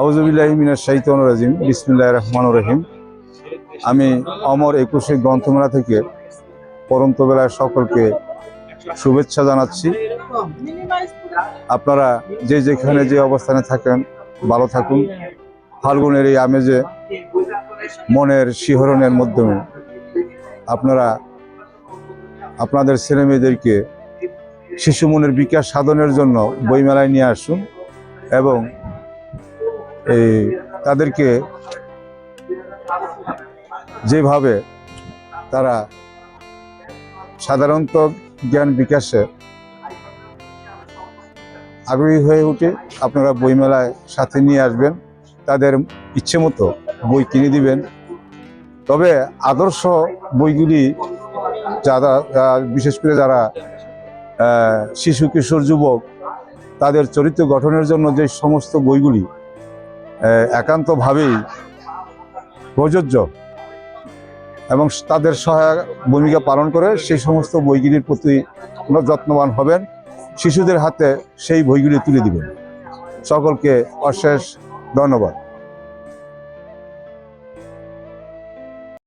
আউযুবিল্লাহি মিনাশ শাইতানির রাজিম। বিসমিল্লাহির রহমানির রহিম। আমি অমর 21 গ্রন্থমেলা থেকে পরন্ত বেলায় সকলকে শুভেচ্ছা জানাচ্ছি। আপনারা যে যেখানে যে অবস্থানে থাকেন ভালো থাকুন। ফাল্গুনের এই আমেজে মনের শিহরণের মাধ্যমে আপনারা আপনাদের ছেলেমেয়েদেরকে শিশু মনের বিকাশ সাধনের জন্য বইমেলায় নিয়ে আসুন এবং তাদেরকে যেভাবে তারা সাধারণত জ্ঞান বিকাশে আগ্রহী হয়ে ওঠে, আপনারা বইমেলায় সাথে নিয়ে আসবেন, তাদের ইচ্ছে মতো বই কিনে দিবেন। তবে আদর্শ বইগুলি যারা বিশেষ করে যারা শিশু কিশোর যুবক তাদের চরিত্র গঠনের জন্য যে সমস্ত বইগুলি একান্তভাবেই প্রযোজ্য এবং তাদের সহায়ক ভূমিকা পালন করে সেই সমস্ত বইগুলির প্রতি যত্নবান হবেন, শিশুদের হাতে সেই বইগুলি তুলে দিবেন। সকলকে অশেষ ধন্যবাদ।